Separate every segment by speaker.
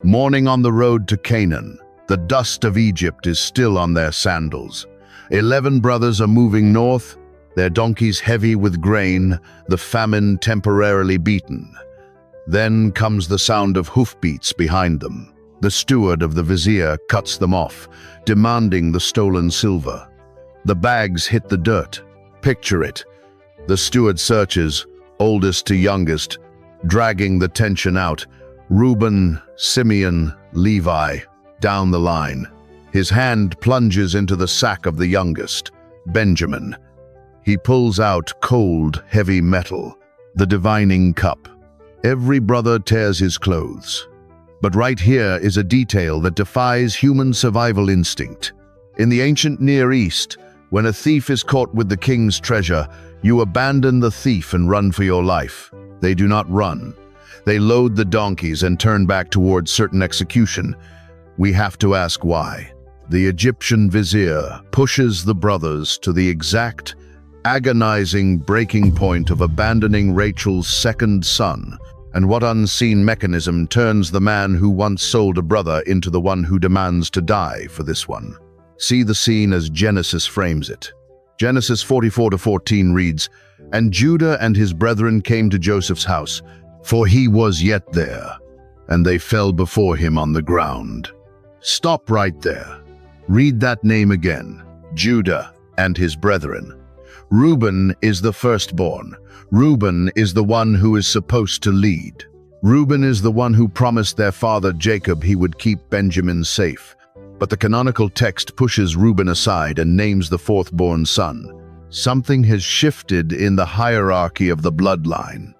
Speaker 1: mourning on the road to Canaan. The dust of Egypt is still on their sandals. 11 brothers are moving north, their donkeys heavy with grain, the famine temporarily beaten. Then comes the sound of hoofbeats behind them. The steward of the vizier cuts them off, demanding the stolen silver. The bags hit the dirt. Picture it. The steward searches, oldest to youngest, dragging the tension out. Reuben, Simeon, Levi, down the line. His hand plunges into the sack of the youngest, Benjamin. He pulls out cold, heavy metal, the divining cup. Every brother tears his clothes. But right here is a detail that defies human survival instinct. In the ancient Near East, when a thief is caught with the king's treasure, you abandon the thief and run for your life. They do not run. They load the donkeys and turn back towards certain execution. We have to ask why. The Egyptian vizier pushes the brothers to the exact, agonizing breaking point of abandoning Rachel's second son. And what unseen mechanism turns the man who once sold a brother into the one who demands to die for this one? See the scene as Genesis frames it. Genesis 44-14 reads, "And Judah and his brethren came to Joseph's house, for he was yet there, and they fell before him on the ground." Stop right there. Read that name again. Judah and his brethren. Reuben is the firstborn. Reuben is the one who is supposed to lead. Reuben is the one who promised their father Jacob he would keep Benjamin safe. But the canonical text pushes Reuben aside and names the fourth-born son. Something has shifted in the hierarchy of the bloodline.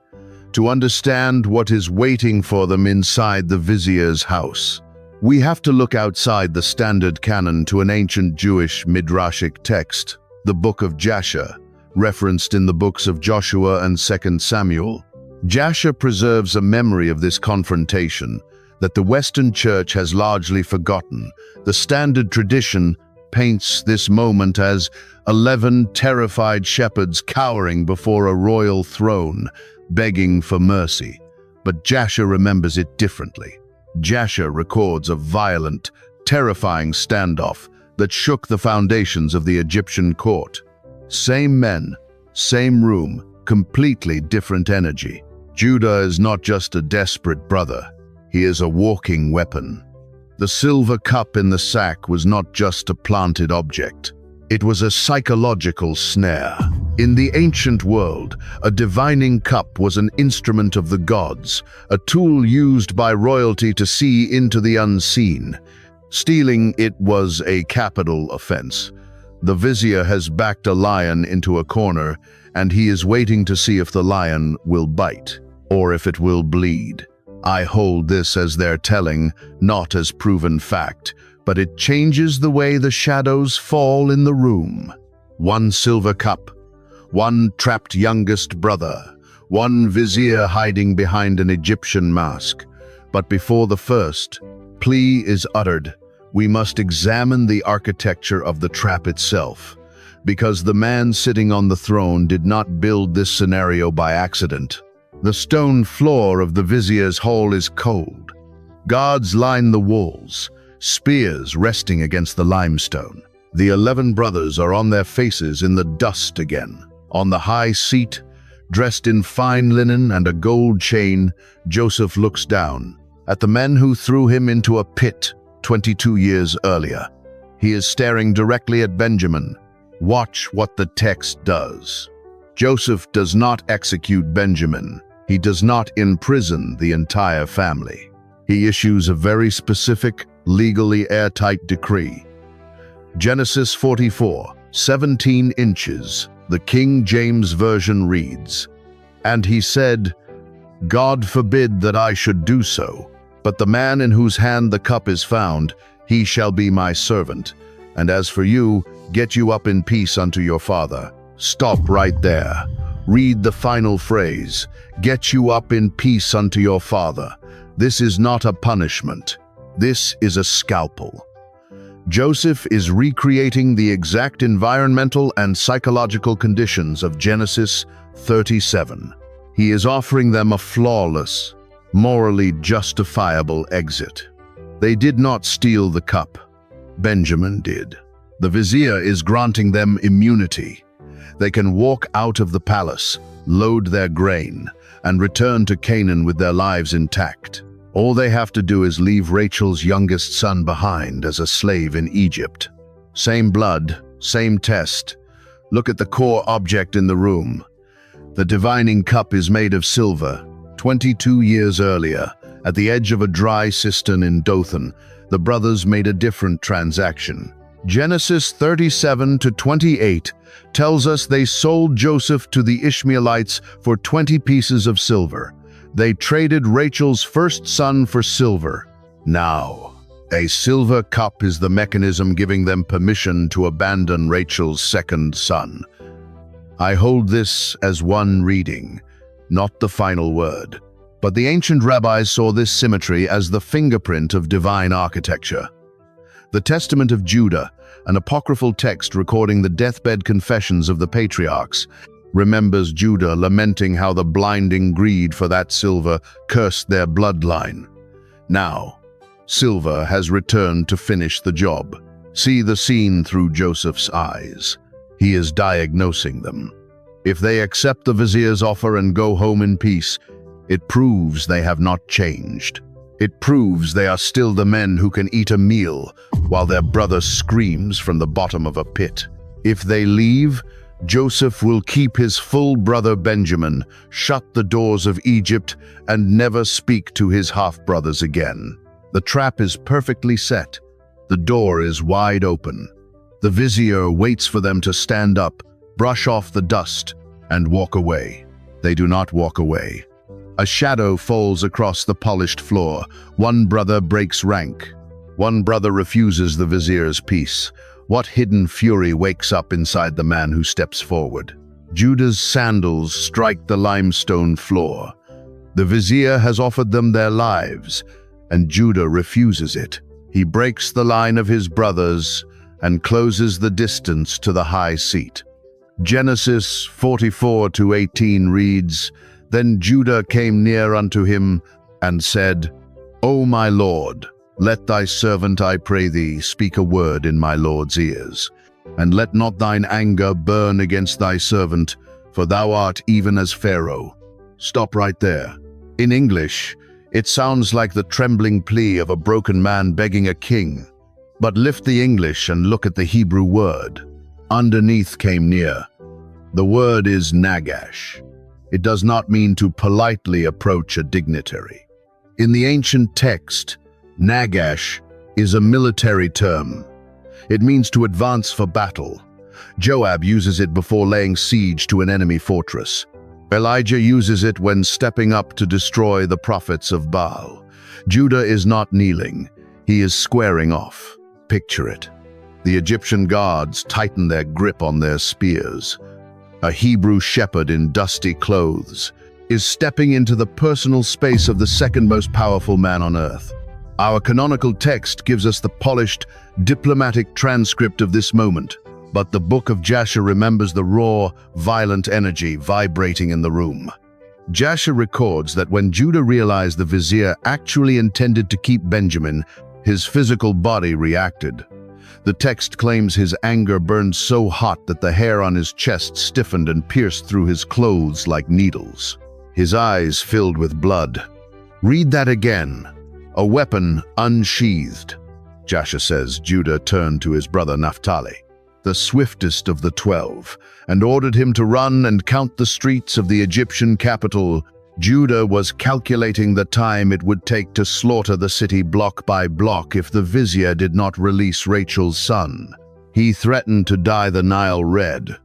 Speaker 1: To understand what is waiting for them inside the vizier's house, we have to look outside the standard canon to an ancient Jewish midrashic text, the Book of Jasher, referenced in the books of Joshua and 2 Samuel. Jasher preserves a memory of this confrontation that the Western Church has largely forgotten. The standard tradition paints this moment as 11 terrified shepherds cowering before a royal throne, begging for mercy. But Jasher remembers it differently. Jasher records a violent, terrifying standoff that shook the foundations of the Egyptian court. Same men, same room, completely different energy. Judah is not just a desperate brother. He is a walking weapon. The silver cup in the sack was not just a planted object. It was a psychological snare. In the ancient world, a divining cup was an instrument of the gods, a tool used by royalty to see into the unseen. Stealing it was a capital offense. The vizier has backed a lion into a corner, and he is waiting to see if the lion will bite, or if it will bleed. I hold this as their telling, not as proven fact, but it changes the way the shadows fall in the room. One silver cup, one trapped youngest brother, one vizier hiding behind an Egyptian mask. But before the first plea is uttered, we must examine the architecture of the trap itself, because the man sitting on the throne did not build this scenario by accident. The stone floor of the vizier's hall is cold. Guards line the walls, spears resting against the limestone. The 11 brothers are on their faces in the dust again. On the high seat, dressed in fine linen and a gold chain, Joseph looks down at the men who threw him into a pit 22 years earlier. He is staring directly at Benjamin. Watch what the text does. Joseph does not execute Benjamin. He does not imprison the entire family. He issues a very specific, legally airtight decree. Genesis 44, 17 inches, the King James Version reads, "And he said, God forbid that I should do so, but the man in whose hand the cup is found, he shall be my servant. And as for you, get you up in peace unto your father." Stop right there. Read the final phrase, "Get you up in peace unto your father." This is not a punishment. This is a scalpel. Joseph is recreating the exact environmental and psychological conditions of Genesis 37. He is offering them a flawless, morally justifiable exit. They did not steal the cup. Benjamin did. The vizier is granting them immunity. They can walk out of the palace, load their grain, and return to Canaan with their lives intact. All they have to do is leave Rachel's youngest son behind as a slave in Egypt. Same blood, same test. Look at the core object in the room. The divining cup is made of silver. 22 years earlier, at the edge of a dry cistern in Dothan, the brothers made a different transaction. Genesis 37-28 tells us they sold Joseph to the Ishmaelites for 20 pieces of silver. They traded Rachel's first son for silver. Now, a silver cup is the mechanism giving them permission to abandon Rachel's second son. I hold this as one reading, not the final word. But the ancient rabbis saw this symmetry as the fingerprint of divine architecture. The Testament of Judah, an apocryphal text recording the deathbed confessions of the patriarchs, remembers Judah lamenting how the blinding greed for that silver cursed their bloodline. Now, silver has returned to finish the job. See the scene through Joseph's eyes. He is diagnosing them. If they accept the vizier's offer and go home in peace, it proves they have not changed. It proves they are still the men who can eat a meal while their brother screams from the bottom of a pit. If they leave, Joseph will keep his full brother Benjamin, shut the doors of Egypt, and never speak to his half-brothers again. The trap is perfectly set. The door is wide open. The vizier waits for them to stand up, brush off the dust, and walk away. They do not walk away. A shadow falls across the polished floor. One brother breaks rank. One brother refuses the vizier's peace. What hidden fury wakes up inside the man who steps forward? Judah's sandals strike the limestone floor. The vizier has offered them their lives, and Judah refuses it. He breaks the line of his brothers and closes the distance to the high seat. Genesis 44-18 reads, Then Judah came near unto him and said, O my Lord, let thy servant, I pray thee, speak a word in my Lord's ears. And let not thine anger burn against thy servant, for thou art even as Pharaoh. Stop right there. In English, it sounds like the trembling plea of a broken man begging a king. But lift the English and look at the Hebrew word. Underneath came near. The word is nagash. It does not mean to politely approach a dignitary. In the ancient text, nagash is a military term. It means to advance for battle. Joab uses it before laying siege to an enemy fortress. Elijah uses it when stepping up to destroy the prophets of Baal. Judah is not kneeling. He is squaring off. Picture it. The Egyptian guards tighten their grip on their spears. A Hebrew shepherd in dusty clothes is stepping into the personal space of the second most powerful man on earth. Our canonical text gives us the polished, diplomatic transcript of this moment, but the book of Jasher remembers the raw, violent energy vibrating in the room. Jasher records that when Judah realized the vizier actually intended to keep Benjamin, his physical body reacted. The text claims his anger burned so hot that the hair on his chest stiffened and pierced through his clothes like needles. His eyes filled with blood. Read that again. A weapon unsheathed. Jasher says Judah turned to his brother Naphtali, the swiftest of the 12, and ordered him to run and count the streets of the Egyptian capital. Judah was calculating the time it would take to slaughter the city block by block if the vizier did not release Rachel's son. He threatened to dye the Nile red.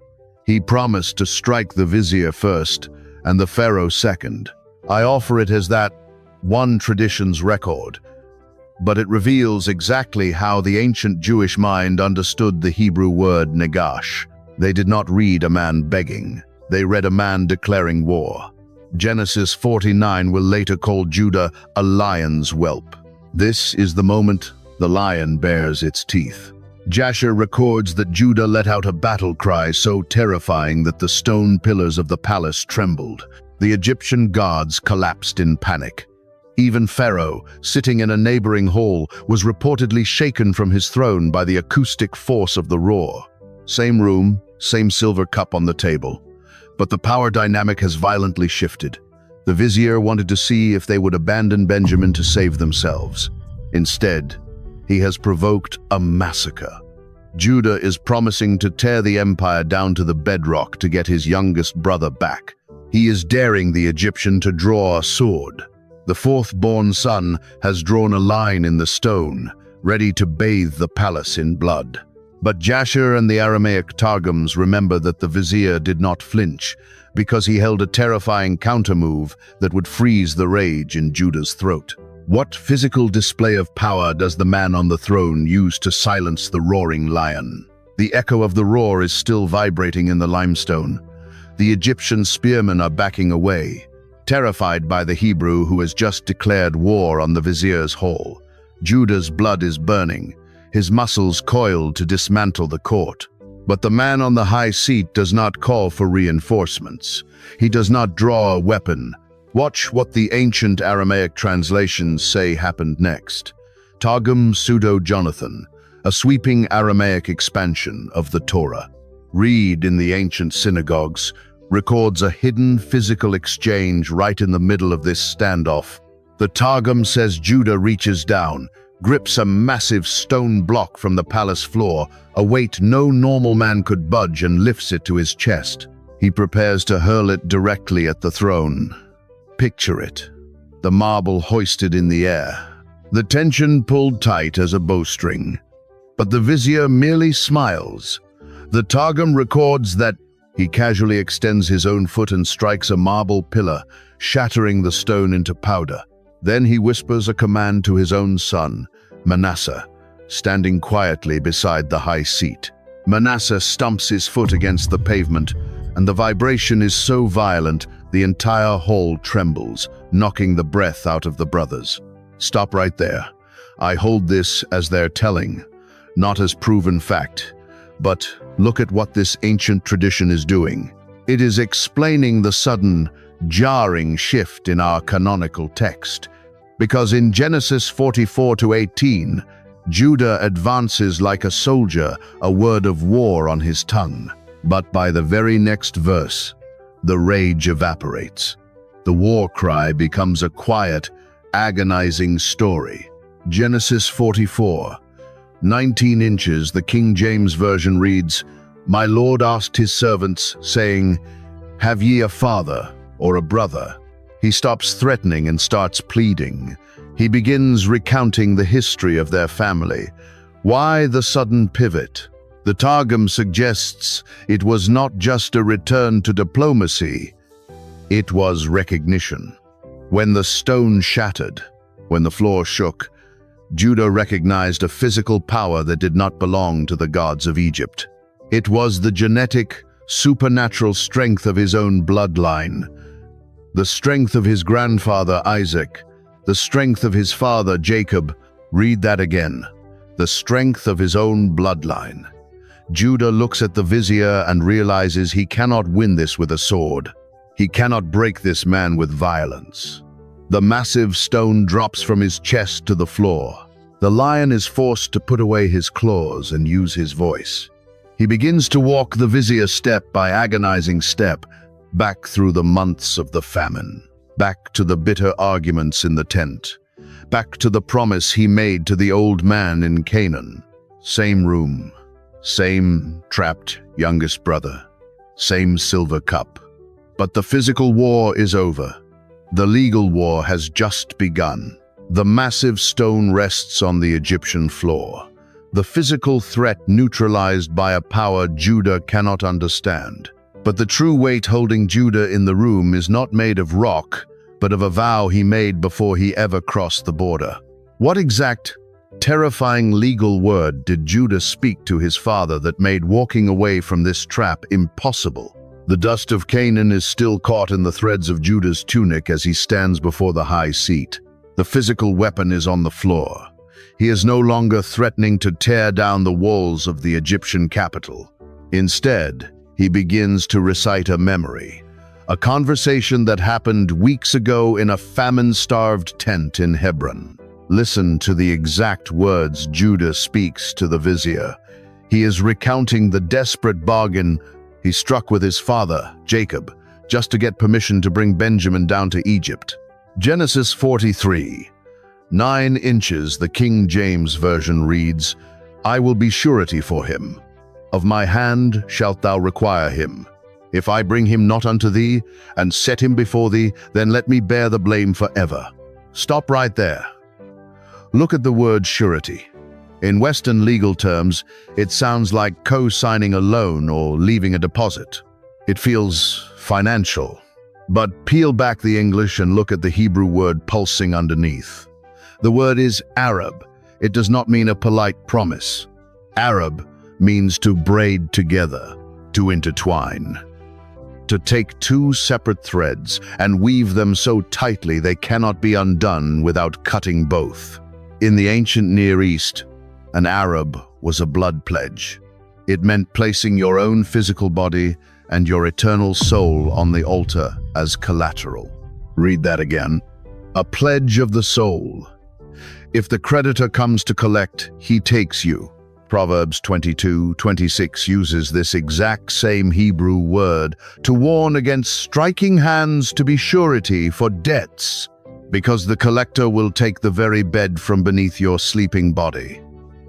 Speaker 1: He promised to strike the vizier first and the pharaoh second. I offer it as that one tradition's record, but it reveals exactly how the ancient Jewish mind understood the Hebrew word negash. They did not read a man begging. They read a man declaring war. Genesis 49 will later call Judah a lion's whelp. This is the moment the lion bares its teeth. Jasher records that Judah let out a battle cry so terrifying that the stone pillars of the palace trembled. The Egyptian guards collapsed in panic. Even Pharaoh, sitting in a neighboring hall, was reportedly shaken from his throne by the acoustic force of the roar. Same room, same silver cup on the table. But the power dynamic has violently shifted. The vizier wanted to see if they would abandon Benjamin to save themselves. Instead, he has provoked a massacre. Judah is promising to tear the empire down to the bedrock to get his youngest brother back. He is daring the Egyptian to draw a sword. The fourth-born son has drawn a line in the stone, ready to bathe the palace in blood. But Jasher and the Aramaic Targums remember that the vizier did not flinch, because he held a terrifying countermove that would freeze the rage in Judah's throat. What physical display of power does the man on the throne use to silence the roaring lion? The echo of the roar is still vibrating in the limestone. The Egyptian spearmen are backing away, terrified by the Hebrew who has just declared war on the vizier's hall. Judah's blood is burning, his muscles coiled to dismantle the court. But the man on the high seat does not call for reinforcements. He does not draw a weapon. Watch what the ancient Aramaic translations say happened next. Targum Pseudo-Jonathan, a sweeping Aramaic expansion of the Torah. Read in the ancient synagogues, records a hidden physical exchange right in the middle of this standoff. The Targum says Judah reaches down, grips a massive stone block from the palace floor, a weight no normal man could budge, and lifts it to his chest. He prepares to hurl it directly at the throne. Picture it, the marble hoisted in the air, the tension pulled tight as a bowstring. But the vizier merely smiles. The Targum records that he casually extends his own foot and strikes a marble pillar, shattering the stone into powder. Then he whispers a command to his own son, Manasseh, standing quietly beside the high seat. Manasseh stumps his foot against the pavement, and the vibration is so violent the entire hall trembles, knocking the breath out of the brothers. Stop right there. I hold this as their telling, not as proven fact. But look at what this ancient tradition is doing. It is explaining the sudden, jarring shift in our canonical text. Because in Genesis 44-18, Judah advances like a soldier, a word of war on his tongue. But by the very next verse, the rage evaporates. The war cry becomes a quiet, agonizing story. Genesis 44, 19 inches, the King James Version reads, "My Lord asked his servants, saying, Have ye a father or a brother?" He stops threatening and starts pleading. He begins recounting the history of their family. Why the sudden pivot? The Targum suggests it was not just a return to diplomacy, it was recognition. When the stone shattered, when the floor shook, Judah recognized a physical power that did not belong to the gods of Egypt. It was the genetic, supernatural strength of his own bloodline, the strength of his grandfather Isaac, the strength of his father Jacob. Read that again. The strength of his own bloodline. Judah looks at the vizier and realizes he cannot win this with a sword. He cannot break this man with violence. The massive stone drops from his chest to the floor. The lion is forced to put away his claws and use his voice. He begins to walk the vizier step by agonizing step, back through the months of the famine, back to the bitter arguments in the tent, back to the promise he made to the old man in Canaan. Same room, same trapped youngest brother, same silver cup. But the physical war is over. The legal war has just begun. The massive stone rests on the Egyptian floor, the physical threat neutralized by a power Judah cannot understand. But the true weight holding Judah in the room is not made of rock, but of a vow he made before he ever crossed the border. What exact, terrifying legal word did Judah speak to his father that made walking away from this trap impossible? The dust of Canaan is still caught in the threads of Judah's tunic as he stands before the high seat. The physical weapon is on the floor. He is no longer threatening to tear down the walls of the Egyptian capital. Instead, he begins to recite a memory, A conversation that happened weeks ago in a famine-starved tent in Hebron. Listen to the exact words Judah speaks to the vizier. He is recounting the desperate bargain he struck with his father, Jacob, just to get permission to bring Benjamin down to Egypt. Genesis 43, 9 inches, the King James Version reads, I will be surety for him. Of my hand shalt thou require him. If I bring him not unto thee, and set him before thee, then let me bear the blame forever. Stop right there. Look at the word surety. In Western legal terms, it sounds like co-signing a loan or leaving a deposit. It feels financial. But peel back the English and look at the Hebrew word pulsing underneath. The word is Arab. It does not mean a polite promise. Arab means to braid together, to intertwine. To take two separate threads and weave them so tightly they cannot be undone without cutting both. In the ancient Near East, an Arab was a blood pledge. It meant placing your own physical body and your eternal soul on the altar as collateral. Read that again. A pledge of the soul. If the creditor comes to collect, he takes you. Proverbs 22:26 uses this exact same Hebrew word to warn against striking hands to be surety for debts, because the collector will take the very bed from beneath your sleeping body.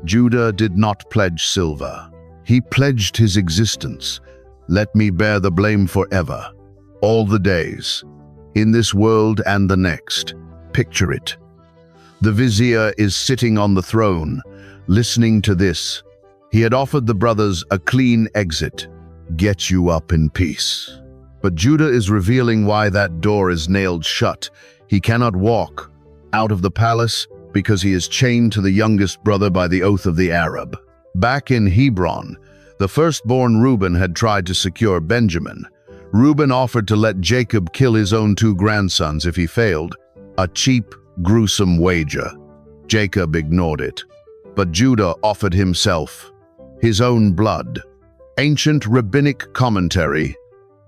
Speaker 1: Judah did not pledge silver. He pledged his existence. Let me bear the blame forever, all the days, in this world and the next. Picture it. The vizier is sitting on the throne, listening to this. He had offered the brothers a clean exit. Get you up in peace. But Judah is revealing why that door is nailed shut. He cannot walk out of the palace because he is chained to the youngest brother by the oath of the Arab. Back in Hebron, the firstborn Reuben had tried to secure Benjamin. Reuben offered to let Jacob kill his own 2 grandsons if he failed. A cheap, gruesome wager. Jacob ignored it. But Judah offered himself, his own blood. Ancient rabbinic commentary,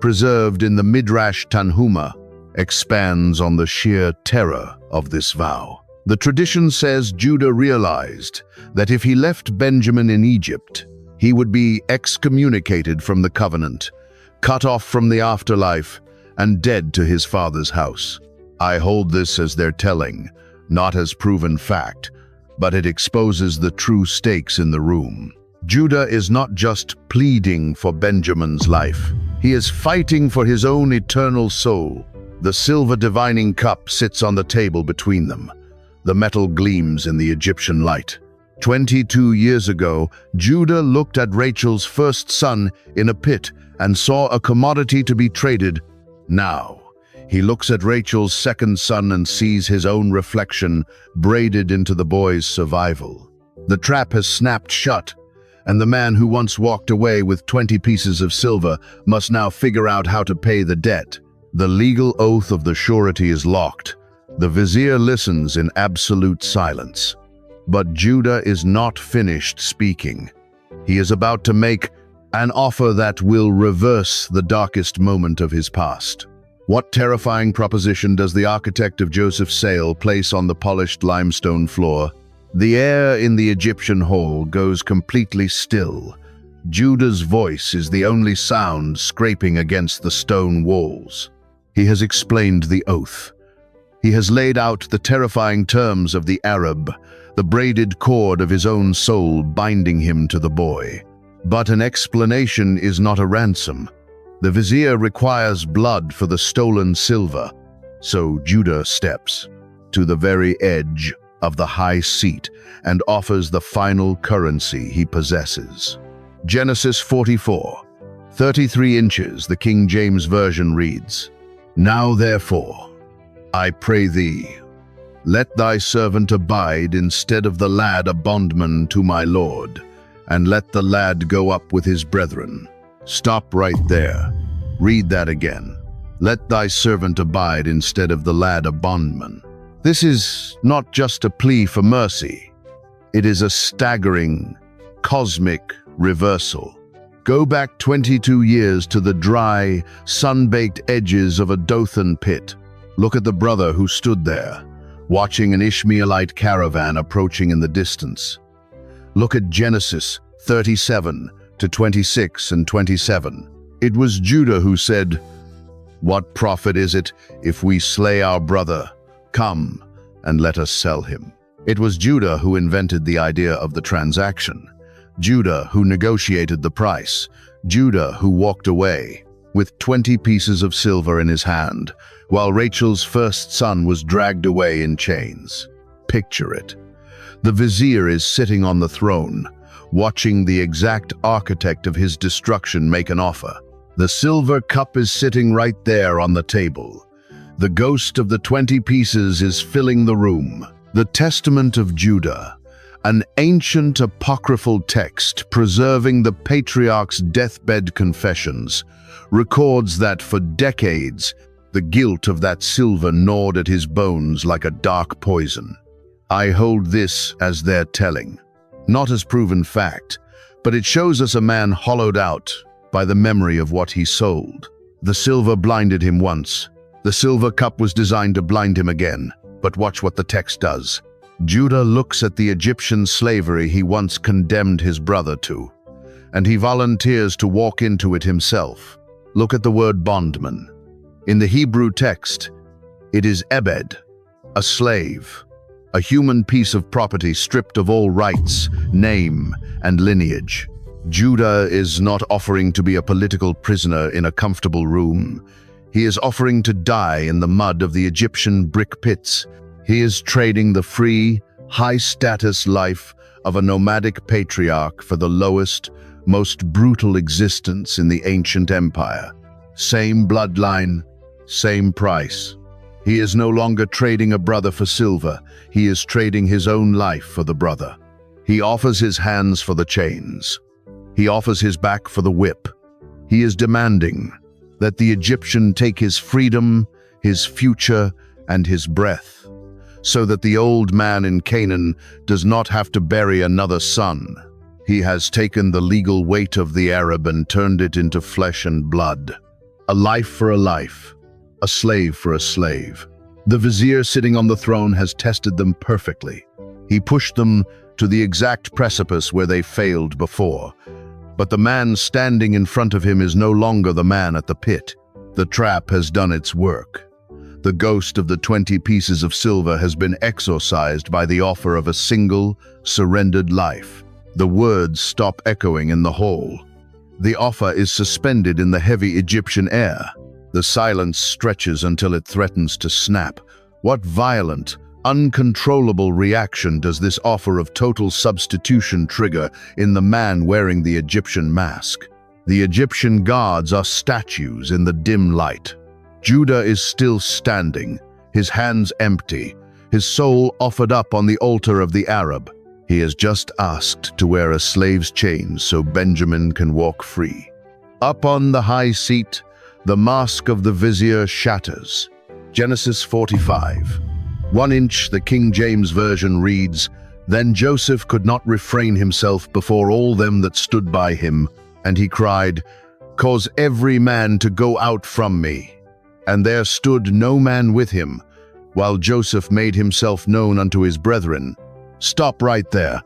Speaker 1: preserved in the Midrash Tanhuma, expands on the sheer terror of this vow. The tradition says Judah realized that if he left Benjamin in Egypt, he would be excommunicated from the covenant, cut off from the afterlife, and dead to his father's house. I hold this as their telling, not as proven fact, but it exposes the true stakes in the room. Judah is not just pleading for Benjamin's life. He is fighting for his own eternal soul. The silver divining cup sits on the table between them. The metal gleams in the Egyptian light. 22 years ago, Judah looked at Rachel's first son in a pit and saw a commodity to be traded. Now, he looks at Rachel's second son and sees his own reflection braided into the boy's survival. The trap has snapped shut, and the man who once walked away with 20 pieces of silver must now figure out how to pay the debt. The legal oath of the surety is locked. The vizier listens in absolute silence. But Judah is not finished speaking. He is about to make an offer that will reverse the darkest moment of his past. What terrifying proposition does the architect of Joseph's sail place on the polished limestone floor? The air in the Egyptian hall goes completely still. Judah's voice is the only sound scraping against the stone walls. He has explained the oath. He has laid out the terrifying terms of the Arab, the braided cord of his own soul binding him to the boy. But an explanation is not a ransom. The vizier requires blood for the stolen silver, so Judah steps to the very edge of the high seat and offers the final currency he possesses. Genesis 44, 33 inches, the King James Version reads, Now therefore, I pray thee, let thy servant abide instead of the lad a bondman to my lord, and let the lad go up with his brethren. Stop right there. Read that again. Let thy servant abide instead of the lad a bondman. This is not just a plea for mercy. It is a staggering, cosmic reversal. Go back 22 years to the dry, sun-baked edges of a Dothan pit. Look at the brother who stood there, watching an Ishmaelite caravan approaching in the distance. Look at Genesis 37 to 26 and 27. It was Judah who said, "What profit is it if we slay our brother? Come, and let us sell him." It was Judah who invented the idea of the transaction. Judah who negotiated the price. Judah who walked away with 20 pieces of silver in his hand, while Rachel's first son was dragged away in chains. Picture it. The vizier is sitting on the throne, watching the exact architect of his destruction make an offer. The silver cup is sitting right there on the table. The ghost of the 20 pieces is filling the room. The Testament of Judah, an ancient apocryphal text preserving the patriarch's deathbed confessions, records that for decades, the guilt of that silver gnawed at his bones like a dark poison. I hold this as their telling, not as proven fact, but it shows us a man hollowed out by the memory of what he sold. The silver blinded him once. The silver cup was designed to blind him again. But watch what the text does. Judah looks at the Egyptian slavery he once condemned his brother to, and he volunteers to walk into it himself. Look at the word bondman. In the Hebrew text, it is ebed, a slave, a human piece of property stripped of all rights, name, and lineage. Judah is not offering to be a political prisoner in a comfortable room. He is offering to die in the mud of the Egyptian brick pits. He is trading the free, high-status life of a nomadic patriarch for the lowest, most brutal existence in the ancient empire. Same bloodline, same price. He is no longer trading a brother for silver. He is trading his own life for the brother. He offers his hands for the chains. He offers his back for the whip. He is demanding that the Egyptian take his freedom, his future, and his breath, so that the old man in Canaan does not have to bury another son. He has taken the legal weight of the Arab and turned it into flesh and blood. A life for a life, a slave for a slave. The vizier sitting on the throne has tested them perfectly. He pushed them to the exact precipice where they failed before. But the man standing in front of him is no longer the man at the pit. The trap has done its work. The ghost of the 20 pieces of silver has been exorcised by the offer of a single, surrendered life. The words stop echoing in the hall. The offer is suspended in the heavy Egyptian air. The silence stretches until it threatens to snap. What violent, uncontrollable reaction does this offer of total substitution trigger in the man wearing the Egyptian mask? The Egyptian gods are statues in the dim light. Judah is still standing, his hands empty, his soul offered up on the altar of the Arab. He has just asked to wear a slave's chains so Benjamin can walk free. Up on the high seat, the mask of the vizier shatters. Genesis 45. 1 inch, the King James Version reads, "Then Joseph could not refrain himself before all them that stood by him, and he cried, Cause every man to go out from me. And there stood no man with him, while Joseph made himself known unto his brethren." Stop right there.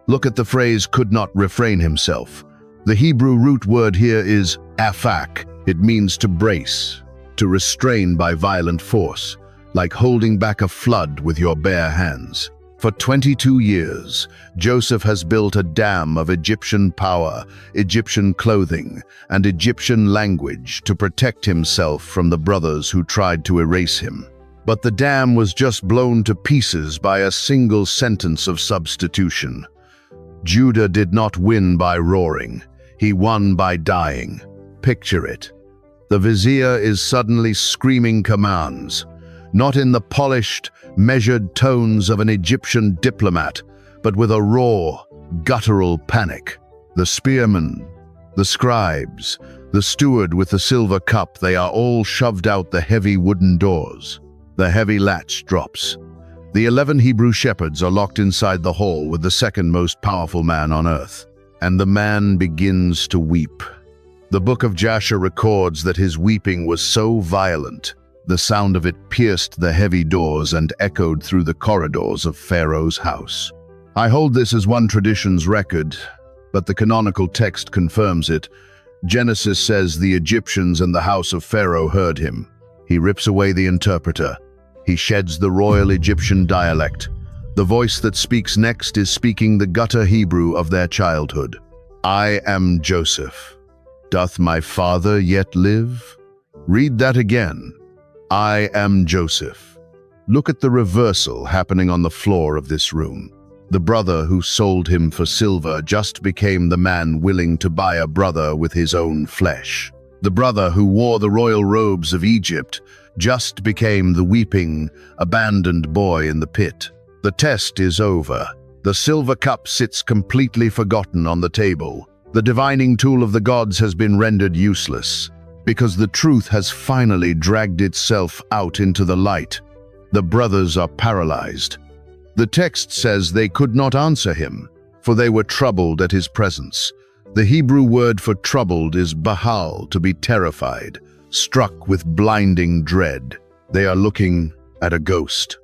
Speaker 1: Look at the phrase "could not refrain himself." The Hebrew root word here is afak. It means to brace, to restrain by violent force, like holding back a flood with your bare hands. For 22 years, Joseph has built a dam of Egyptian power, Egyptian clothing, and Egyptian language to protect himself from the brothers who tried to erase him. But the dam was just blown to pieces by a single sentence of substitution. Judah did not win by roaring. He won by dying. Picture it. The vizier is suddenly screaming commands, not in the polished, measured tones of an Egyptian diplomat, but with a raw, guttural panic. The spearmen, the scribes, the steward with the silver cup, they are all shoved out the heavy wooden doors. The heavy latch drops. The 11 Hebrew shepherds are locked inside the hall with the second most powerful man on earth. and the man begins to weep. The book of Jasher records that his weeping was so violent, the sound of it pierced the heavy doors and echoed through the corridors of Pharaoh's house. I hold this as one tradition's record, but the canonical text confirms it. Genesis says the Egyptians and the house of Pharaoh heard him. He rips away the interpreter. He sheds the royal Egyptian dialect. The voice that speaks next is speaking the gutter Hebrew of their childhood. I am Joseph. Doth my father yet live? Read that again. I am Joseph. Look at the reversal happening on the floor of this room. The brother who sold him for silver just became the man willing to buy a brother with his own flesh. The brother who wore the royal robes of Egypt just became the weeping, abandoned boy in the pit. The test is over. The silver cup sits completely forgotten on the table. The divining tool of the gods has been rendered useless, because the truth has finally dragged itself out into the light. The brothers are paralyzed. The text says they could not answer him, for they were troubled at his presence. The Hebrew word for troubled is bahal, to be terrified, struck with blinding dread. They are looking at a ghost.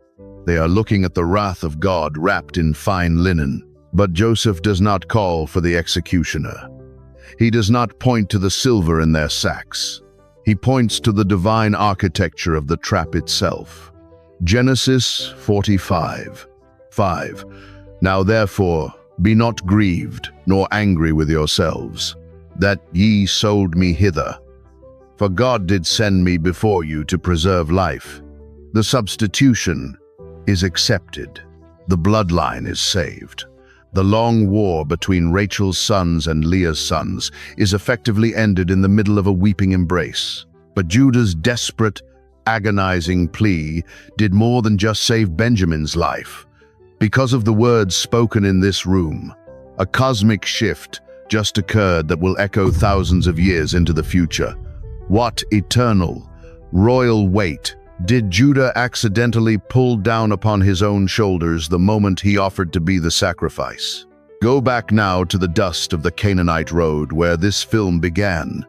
Speaker 1: They are looking at the wrath of God wrapped in fine linen. But Joseph does not call for the executioner. He does not point to the silver in their sacks. He points to the divine architecture of the trap itself. Genesis 45:5. Now therefore, be not grieved, nor angry with yourselves, that ye sold me hither. For God did send me before you to preserve life. The substitution is accepted. The bloodline is saved. The long war between Rachel's sons and Leah's sons is effectively ended in the middle of a weeping embrace. But Judah's desperate, agonizing plea did more than just save Benjamin's life. Because of the words spoken in this room, a cosmic shift just occurred that will echo thousands of years into the future. What eternal, royal weight did Judah accidentally pull down upon his own shoulders the moment he offered to be the sacrifice? Go back now to the dust of the Canaanite road where this film began.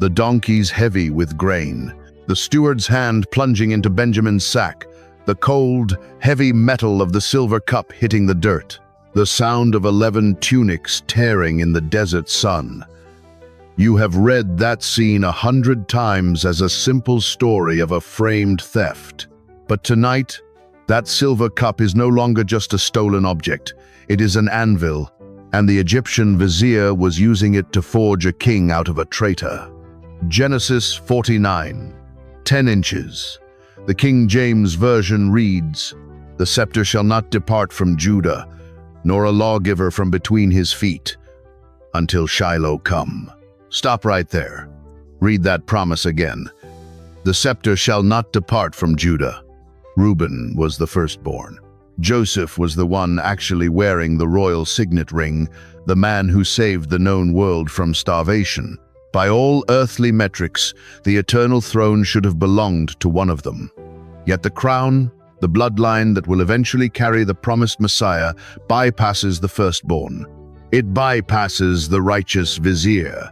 Speaker 1: The donkeys heavy with grain, the steward's hand plunging into Benjamin's sack, the cold, heavy metal of the silver cup hitting the dirt, the sound of 11 tunics tearing in the desert sun. You have read that scene 100 times as a simple story of a framed theft. But tonight, that silver cup is no longer just a stolen object. It is an anvil, and the Egyptian vizier was using it to forge a king out of a traitor. Genesis 49, 10 inches. The King James Version reads, "The scepter shall not depart from Judah, nor a lawgiver from between his feet, until Shiloh come." Stop right there. Read that promise again. The scepter shall not depart from Judah. Reuben was the firstborn. Joseph was the one actually wearing the royal signet ring, the man who saved the known world from starvation. By all earthly metrics, the eternal throne should have belonged to one of them. Yet the crown, the bloodline that will eventually carry the promised Messiah, bypasses the firstborn. It bypasses the righteous vizier.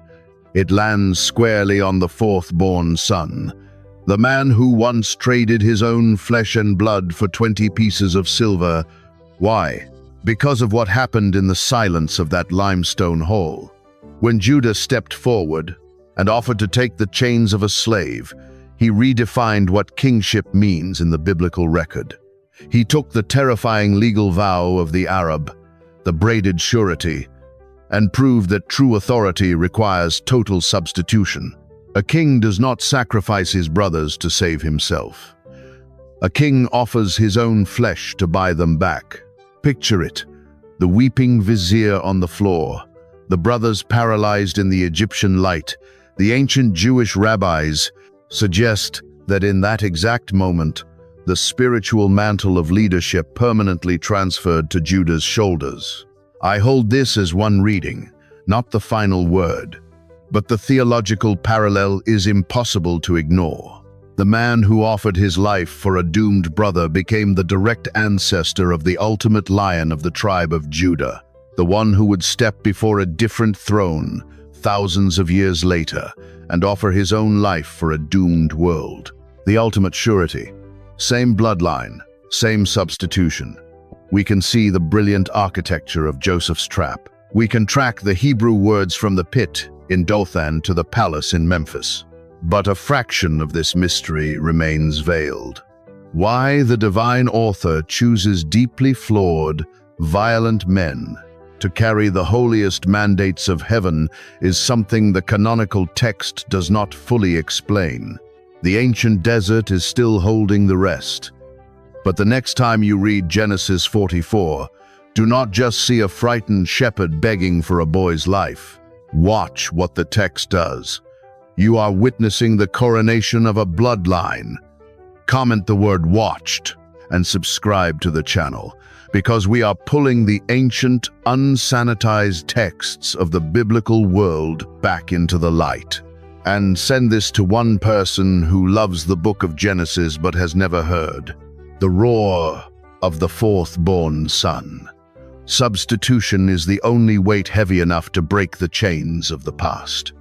Speaker 1: It lands squarely on the fourth-born son, the man who once traded his own flesh and blood for 20 pieces of silver. Why? Because of what happened in the silence of that limestone hall. When Judah stepped forward and offered to take the chains of a slave, he redefined what kingship means in the biblical record. He took the terrifying legal vow of the Arab, the braided surety, and proved that true authority requires total substitution. A king does not sacrifice his brothers to save himself. A king offers his own flesh to buy them back. Picture it, the weeping vizier on the floor, the brothers paralyzed in the Egyptian light. The ancient Jewish rabbis suggest that in that exact moment, the spiritual mantle of leadership permanently transferred to Judah's shoulders. I hold this as one reading, not the final word, but the theological parallel is impossible to ignore. The man who offered his life for a doomed brother became the direct ancestor of the ultimate lion of the tribe of Judah. the one who would step before a different throne thousands of years later and offer his own life for a doomed world. The ultimate surety. Same bloodline, same substitution. We can see the brilliant architecture of Joseph's trap. We can track the Hebrew words from the pit in Dothan to the palace in Memphis. But a fraction of this mystery remains veiled. Why the divine author chooses deeply flawed, violent men to carry the holiest mandates of heaven is something the canonical text does not fully explain. The ancient desert is still holding the rest. But the next time you read Genesis 44, do not just see a frightened shepherd begging for a boy's life. Watch what the text does. You are witnessing the coronation of a bloodline. Comment the word "watched" and subscribe to the channel, because we are pulling the ancient, unsanitized texts of the biblical world back into the light. And send this to one person who loves the book of Genesis but has never heard the roar of the fourth-born son. Substitution is the only weight heavy enough to break the chains of the past.